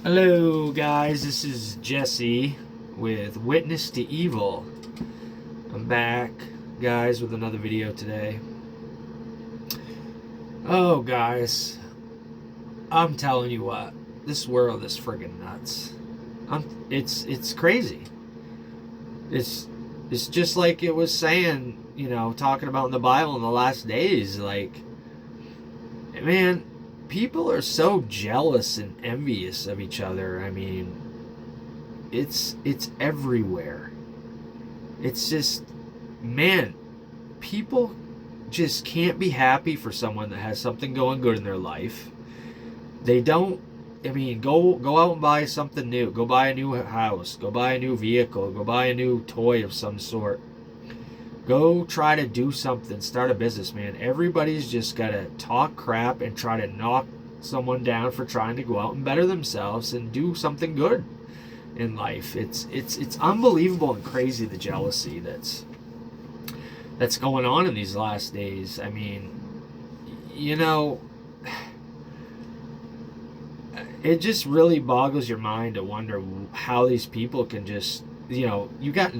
Hello, guys. This is Jesse with Witness to Evil. I'm back, guys, with another video today. Oh, guys, I'm telling you what, this world is friggin' nuts. It's crazy. It's it's just like it was saying, talking about in the Bible in the last days. Like, man, people are so jealous and envious of each other. I mean, it's everywhere. It's just, man, people just can't be happy for someone that has something going good in their life. They don't. I mean, go out and buy something new. Go buy a new house. Go buy a new vehicle. Go buy a new toy of some sort. Go try to do something. Start a business, man. Everybody's just gotta talk crap and try to knock someone down for trying to go out and better themselves and do something good in life. It's unbelievable and crazy, the jealousy that's going on in these last days. I mean, you know, it just really boggles your mind to wonder how these people can just, you got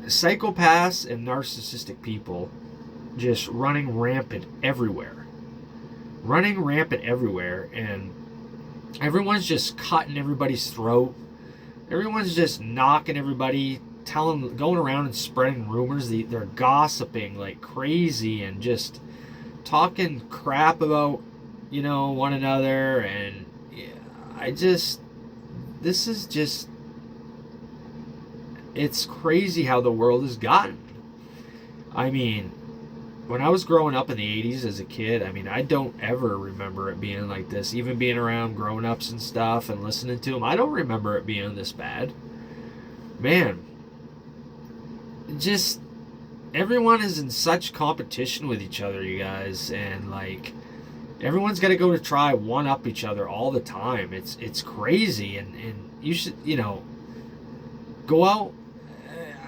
psychopaths and narcissistic people just running rampant everywhere. And everyone's just cutting everybody's throat. Everyone's just knocking everybody, going around and spreading rumors. They're gossiping like crazy and just talking crap about, one another. And this is just, it's crazy how the world has gotten. I mean, when I was growing up in the 80s as a kid, I mean, I don't ever remember it being like this. Even being around grown-ups and stuff and listening to them, I don't remember it being this bad. Man, just everyone is in such competition with each other, you guys, and like everyone's got to go to try one up each other all the time. It's crazy, and you should, go out.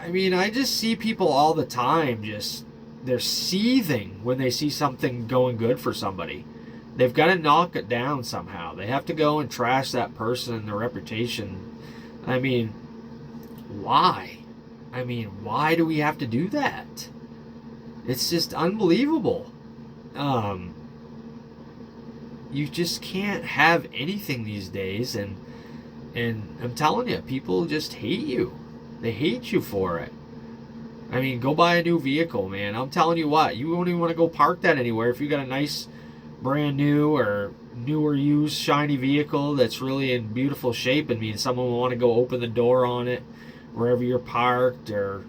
I mean, I just see people all the time just, they're seething when they see something going good for somebody. They've got to knock it down somehow. They have to go and trash that person and their reputation. I mean, why? Why do we have to do that? It's just unbelievable. You just can't have anything these days, and I'm telling you, people just hate you. They hate you for it. I mean, go buy a new vehicle, man. I'm telling you what, you won't even want to go park that anywhere if you got a nice brand new or newer used shiny vehicle that's really in beautiful shape. I mean, someone will want to go open the door on it wherever you're parked or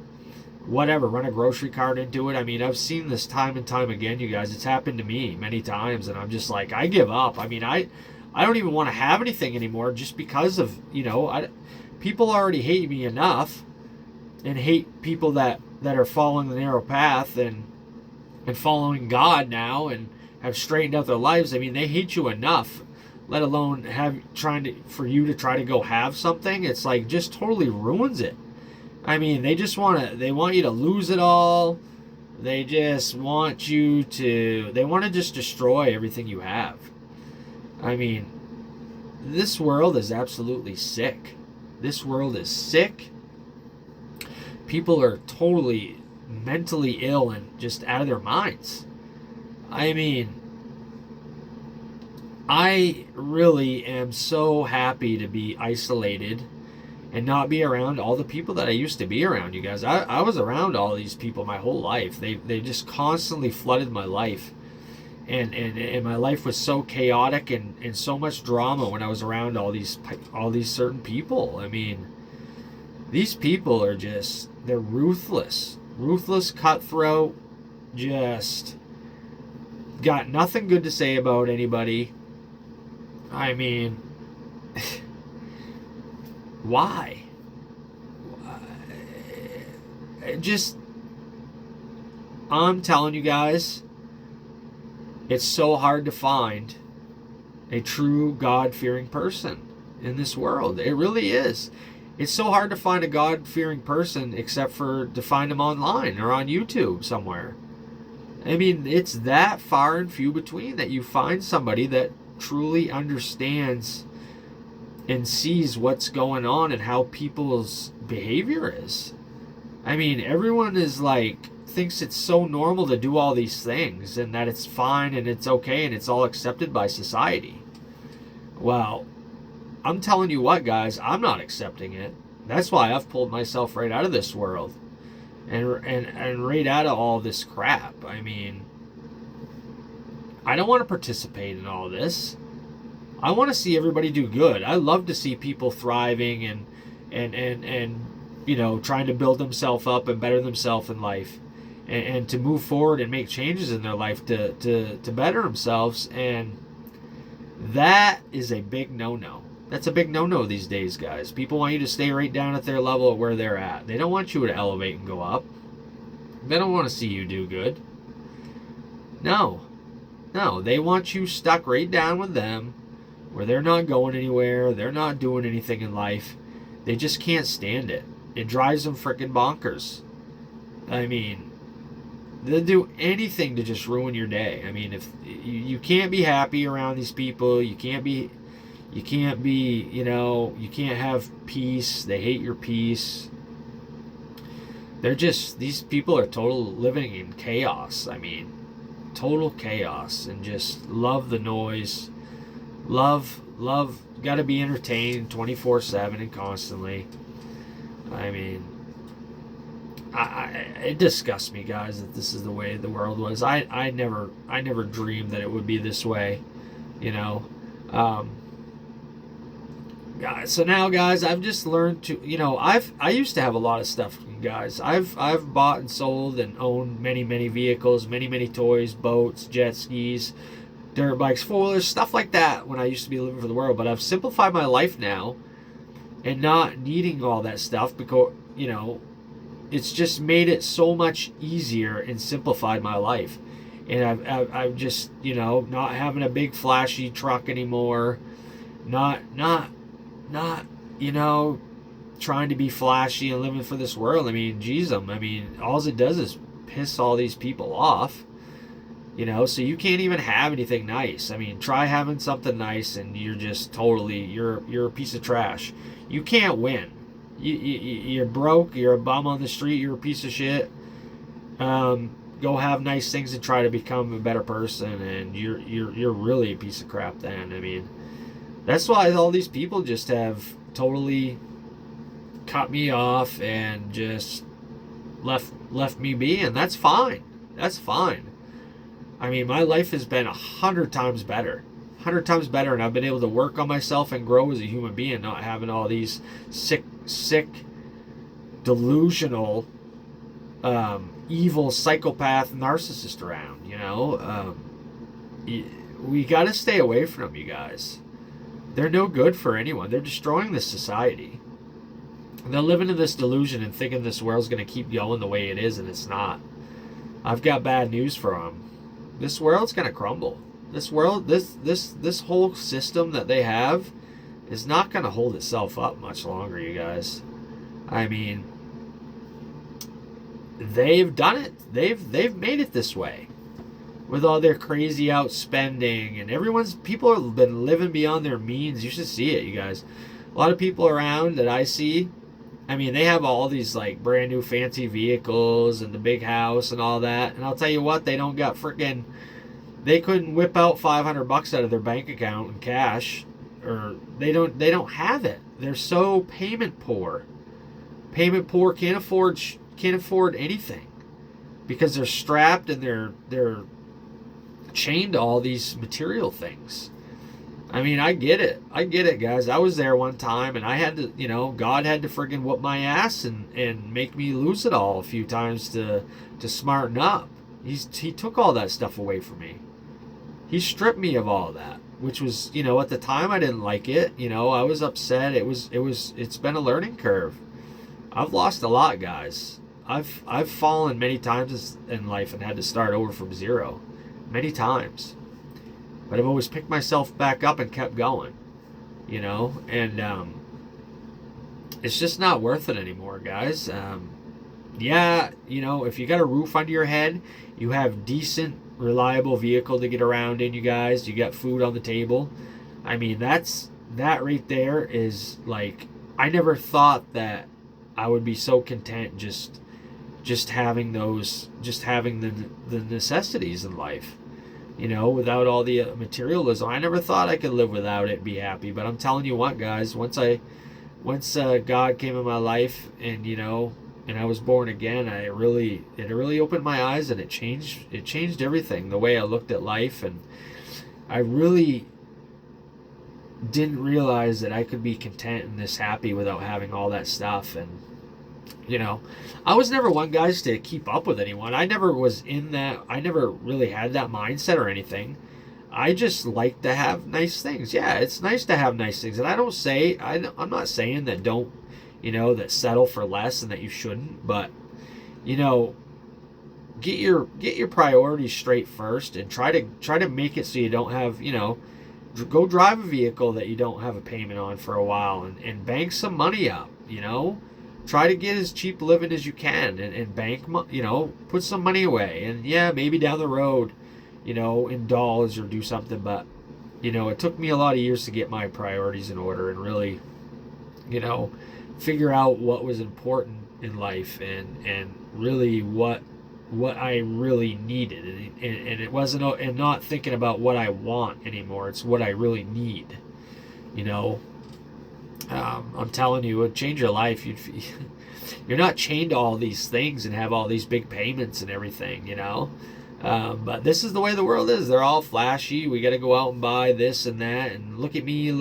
whatever, run a grocery cart into it. I mean, I've seen this time and time again, you guys. It's happened to me many times, and I'm just like, I give up. I mean, I don't even want to have anything anymore just because of, people already hate me enough and hate people that are following the narrow path and following God now and have straightened out their lives. I mean, they hate you enough, let alone for you to try to go have something. It's like just totally ruins it. I mean, they want you to lose it all. They want to just destroy everything you have. I mean, this world is absolutely sick. This world is sick. People are totally mentally ill and just out of their minds. I mean, I really am so happy to be isolated and not be around all the people that I used to be around, you guys. I was around all these people my whole life. They just constantly flooded my life. And my life was so chaotic and so much drama when I was around all these certain people. I mean, these people are just, they're ruthless, cutthroat, just got nothing good to say about anybody. I mean, why? Just, I'm telling you guys, it's so hard to find a true God-fearing person in this world. It really is. It's so hard to find a God-fearing person except for to find them online or on YouTube somewhere. I mean, it's that far and few between that you find somebody that truly understands and sees what's going on and how people's behavior is. I mean, everyone is like, thinks it's so normal to do all these things and that it's fine and it's okay and it's all accepted by society. Well, I'm telling you what, guys, I'm not accepting it. That's why I've pulled myself right out of this world and right out of all this crap. I mean, I don't want to participate in all this. I want to see everybody do good. I love to see people thriving and you know, trying to build themselves up and better themselves in life, and to move forward and make changes in their life to better themselves. And that is a big no-no. That's a big no-no these days, guys. People want you to stay right down at their level at where they're at. They don't want you to elevate and go up. They don't want to see you do good. No, they want you stuck right down with them, where they're not going anywhere, they're not doing anything in life. They just can't stand it. It drives them freaking bonkers. I mean, they'll do anything to just ruin your day. I mean, if you can't be happy around these people, you can't be, you know, you can't have peace. They hate your peace. They're just, these people are total living in chaos. I mean, total chaos, and just love the noise. Love, got to be entertained 24/7 and constantly. I mean, it disgusts me, guys, that this is the way the world was. I never dreamed that it would be this way, you know. So now, guys, I've just learned to, you know, I used to have a lot of stuff, guys. I've bought and sold and owned many vehicles, many toys, boats, jet skis, dirt bikes, four-wheelers, stuff like that when I used to be living for the world. But I've simplified my life now, and not needing all that stuff, because, you know, it's just made it so much easier and simplified my life. And I've just, you know, not having a big flashy truck anymore, not you know, trying to be flashy and living for this world. I mean, geez, I mean, all it does is piss all these people off, you know. So you can't even have anything nice. I mean, try having something nice and you're just totally, you're a piece of trash. You can't win. You're broke, you're a bum on the street, you're a piece of shit. Go have nice things and try to become a better person, and you're really a piece of crap then. I mean, that's why all these people just have totally cut me off and just left me be, and that's fine. That's fine. I mean, my life has been 100 times better. 100 times better, and I've been able to work on myself and grow as a human being, not having all these sick, delusional, evil psychopath narcissist around, you know. We got to stay away from them, you guys. They're no good for anyone. They're destroying this society. They're living in this delusion and thinking this world's going to keep going the way it is, and it's not. I've got bad news for them. This world's going to crumble. This world, this whole system that they have is not going to hold itself up much longer, you guys. I mean, they've done it. They've made it this way with all their crazy outspending, and people have been living beyond their means. You should see it, you guys. A lot of people around that I see, I mean, they have all these like brand new fancy vehicles and the big house and all that. And I'll tell you what, they don't got freaking, they couldn't whip out $500 out of their bank account in cash, or they don't have it. They're so payment poor. Payment poor, can't afford anything, because they're strapped and they're chained to all these material things. I mean, I get it, guys. I was there one time, and I had to, you know, God had to friggin' whoop my ass and make me lose it all a few times to smarten up. He took all that stuff away from me. He stripped me of all that, which was, you know, at the time I didn't like it. You know, I was upset. It's been a learning curve. I've lost a lot, guys. I've fallen many times in life and had to start over from zero, many times. But I've always picked myself back up and kept going, you know. And it's just not worth it anymore, guys. Yeah, you know, if you got a roof under your head, you have decent, reliable vehicle to get around in, you guys. You got food on the table. I mean, that's that right there is like, I never thought that I would be so content just having the necessities in life, without all the materialism. I never thought I could live without it and be happy. But I'm telling you what, guys, once God came in my life, and I was born again, it really opened my eyes, and it changed everything, the way I looked at life. And I really didn't realize that I could be content and this happy without having all that stuff. And I was never one, guys, to keep up with anyone. I never was in that. I never really had that mindset or anything. I just like to have nice things. Yeah, it's nice to have nice things. And I'm not saying that don't, that settle for less and that you shouldn't. But, get your priorities straight first, and try to make it so you don't have, go drive a vehicle that you don't have a payment on for a while, and bank some money up, try to get as cheap living as you can, and bank, put some money away. And yeah, maybe down the road, indulge or do something. But, it took me a lot of years to get my priorities in order and really, figure out what was important in life, and really what I really needed. And it wasn't, and not thinking about what I want anymore. It's what I really need, I'm telling you, it would change your life. You're not chained to all these things and have all these big payments and everything, but this is the way the world is. They're all flashy. We got to go out and buy this and that, and look at me.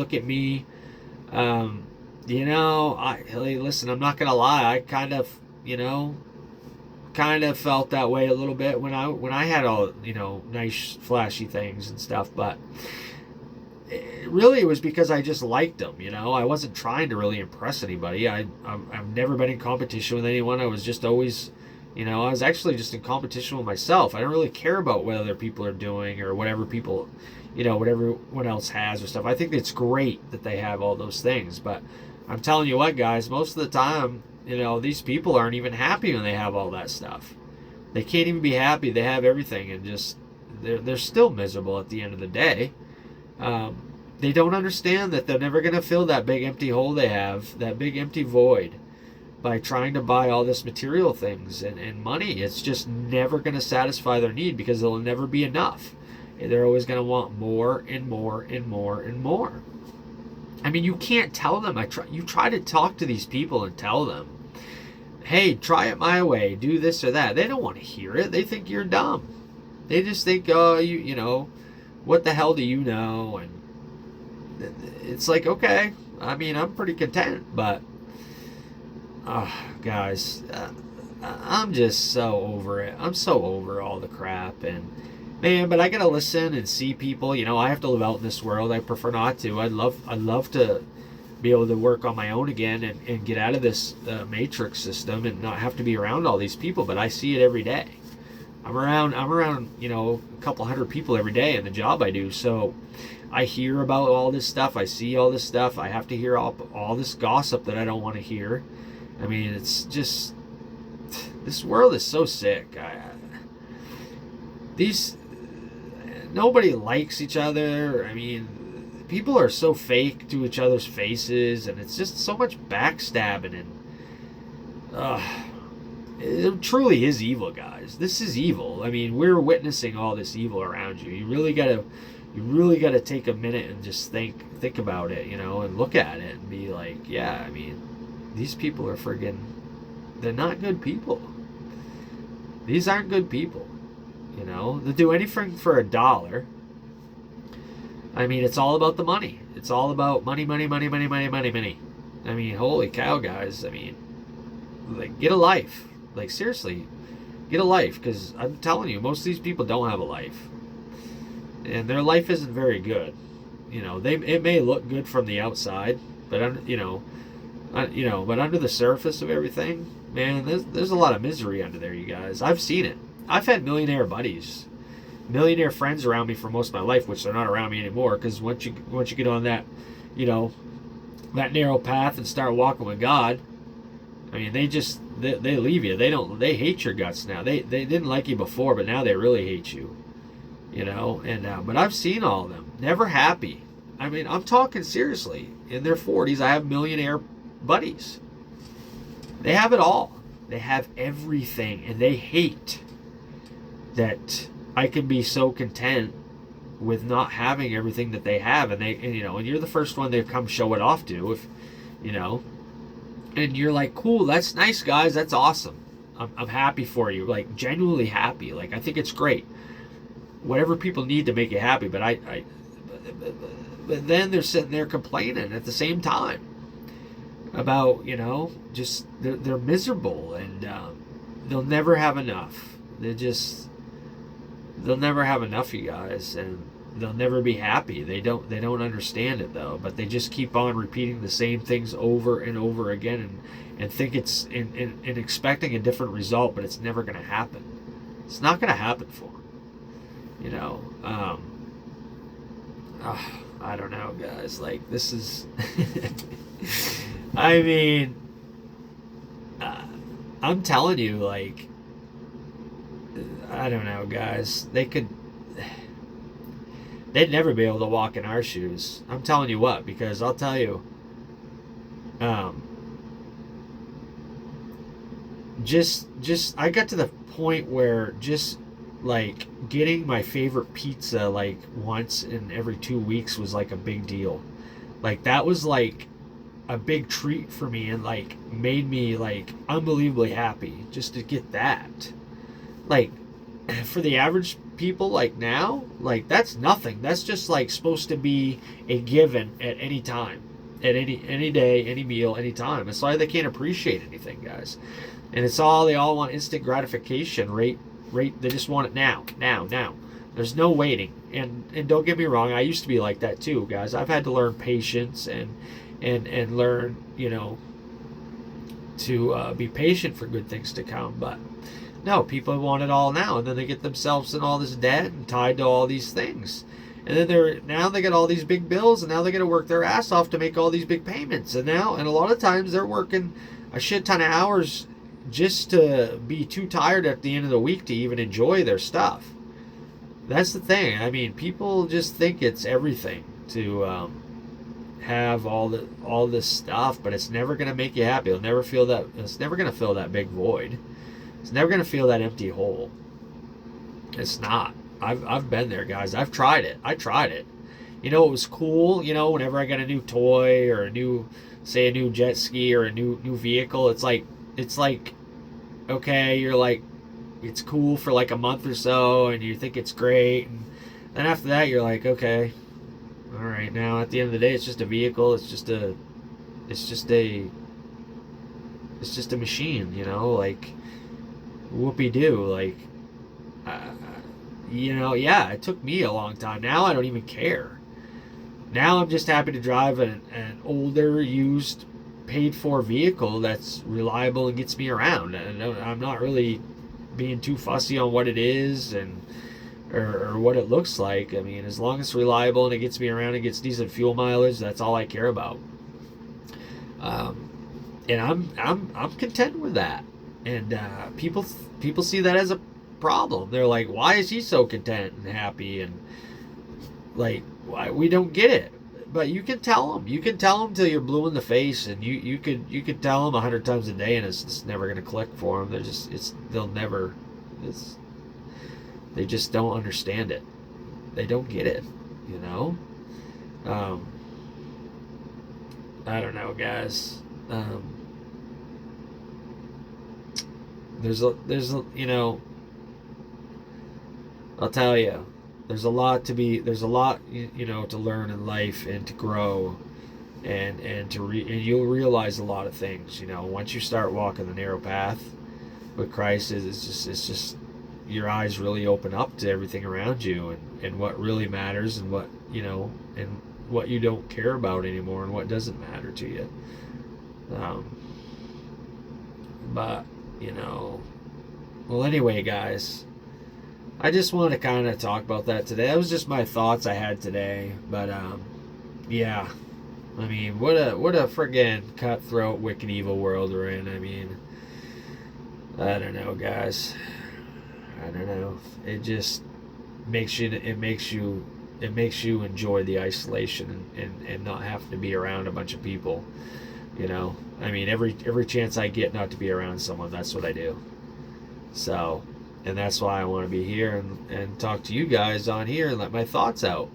Listen, I'm not gonna lie. I kind of felt that way a little bit when I had all, nice flashy things and stuff. But it was because I just liked them. I wasn't trying to really impress anybody. I've never been in competition with anyone. I was just always, I was actually just in competition with myself. I don't really care about what other people are doing or whatever people, what everyone else has or stuff. I think it's great that they have all those things. But I'm telling you what, guys, most of the time, these people aren't even happy when they have all that stuff. They can't even be happy. They have everything, and just they're still miserable at the end of the day. They don't understand that they're never going to fill that big empty hole they have, that big empty void, by trying to buy all this material things and money. It's just never going to satisfy their need, because it'll never be enough. They're always going to want more and more and more and more. I mean, you can't tell them. You try to talk to these people and tell them, hey, try it my way, do this or that. They don't want to hear it. They think you're dumb. They just think, oh, what the hell do you know? And it's like, okay, I mean, I'm pretty content, but guys, I'm just so over it. I'm so over all the crap. And man, but I gotta listen and see people. I have to live out in this world. I prefer not to. I'd love to be able to work on my own again, and get out of this matrix system and not have to be around all these people. But I see it every day. I'm around a couple hundred people every day in the job I do. So I hear about all this stuff. I see all this stuff. I have to hear all this gossip that I don't want to hear. I mean, it's just, this world is so sick. Nobody likes each other. I mean, people are so fake to each other's faces, and it's just so much backstabbing, and it truly is evil, guys. This is evil. I mean, we're witnessing all this evil around you. You really gotta take a minute and just think about it, and look at it and be like, yeah, I mean, these people are they're not good people. These aren't good people. They'll do anything for $1. I mean, it's all about the money. It's all about money. I mean, holy cow, guys. I mean, like, get a life. Like, seriously, get a life, because I'm telling you, most of these people don't have a life, and their life isn't very good. It may look good from the outside, but but under the surface of everything, man, there's a lot of misery under there, you guys. I've seen it. I've had millionaire buddies, millionaire friends around me for most of my life, which they're not around me anymore, because once you get on that, that narrow path and start walking with God, I mean, they leave you. They hate your guts now. They didn't like you before, but now they really hate you. And but I've seen all of them. Never happy. I mean, I'm talking seriously. In their 40s, I have millionaire buddies. They have it all. They have everything, and they hate that I can be so content with not having everything that they have, and and you're the first one they come show it off to, if you know, and you're like, cool, that's nice, guys, that's awesome. I'm happy for you, like genuinely happy. Like I think it's great. Whatever people need to make you happy, but but then they're sitting there complaining at the same time about just they're miserable, and they'll never have enough. They'll never have enough, you guys, and they'll never be happy. They don't understand it though, but they just keep on repeating the same things over and over again, and think it's in expecting a different result, but it's never going to happen. It's not going to happen for them. I don't know, guys. Like, this is I mean, I'm telling you, like, I don't know, guys. They'd never be able to walk in our shoes. I'm telling you what, because I'll tell you, I got to the point where just like getting my favorite pizza like once in every 2 weeks was like a big deal. Like that was like a big treat for me, and like made me like unbelievably happy just to get that. Like for the average people, like now, like that's nothing. That's just like supposed to be a given at any time, at any day, any meal, any time. It's why they can't appreciate anything, guys. And they all want instant gratification. They just want it now. There's no waiting. And don't get me wrong, I used to be like that too, guys. I've had to learn patience and learn, to be patient for good things to come. But no, people want it all now, and then they get themselves in all this debt and tied to all these things. And then they get all these big bills, and now they got to work their ass off to make all these big payments. And a lot of times they're working a shit ton of hours just to be too tired at the end of the week to even enjoy their stuff. That's the thing. I mean, people just think it's everything to have all this stuff, but it's never going to make you happy. You'll never feel that. It's never going to fill that big void. It's never going to feel that empty hole. It's not. I've been there, guys. I've tried it. I tried it. It was cool. Whenever I got a new toy or a new jet ski or a new vehicle, it's like, okay, you're like, it's cool for like a month or so, and you think it's great, and then after that, you're like, okay, all right. Now at the end of the day, it's just a vehicle. It's just a machine. Like, whoopee-doo. Like, yeah, it took me a long time. Now I don't even care. Now I'm just happy to drive an older, used, paid-for vehicle that's reliable and gets me around. And I'm not really being too fussy on what it is or what it looks like. I mean, as long as it's reliable and it gets me around and gets decent fuel mileage, that's all I care about. And I'm content with that. And people see that as a problem. They're like, why is he so content and happy? And like, why? We don't get it. But you can tell them. You can tell them till you're blue in the face, and you could tell them 100 times a day, and it's never gonna click for them. They just don't understand it. They don't get it. I don't know, guys. There's a I'll tell you, there's a lot to learn in life and to grow, and you'll realize a lot of things. Once you start walking the narrow path with Christ, it's just your eyes really open up to everything around you, and what really matters, and what and what you don't care about anymore, and what doesn't matter to you. But well, anyway, guys, I just want to kind of talk about that today. That was just my thoughts I had today. But yeah, I mean, what a friggin' cutthroat, wicked, evil world we're in. I mean, I don't know, guys. I don't know. It just makes you it makes you enjoy the isolation and not having to be around a bunch of people. I mean, every chance I get not to be around someone, that's what I do. So, and that's why I want to be here and talk to you guys on here and let my thoughts out,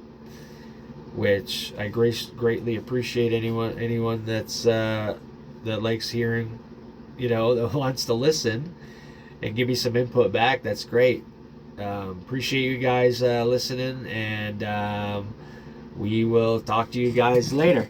which I greatly appreciate anyone that's that likes hearing, that wants to listen and give me some input back. That's great. Appreciate you guys listening, and we will talk to you guys later.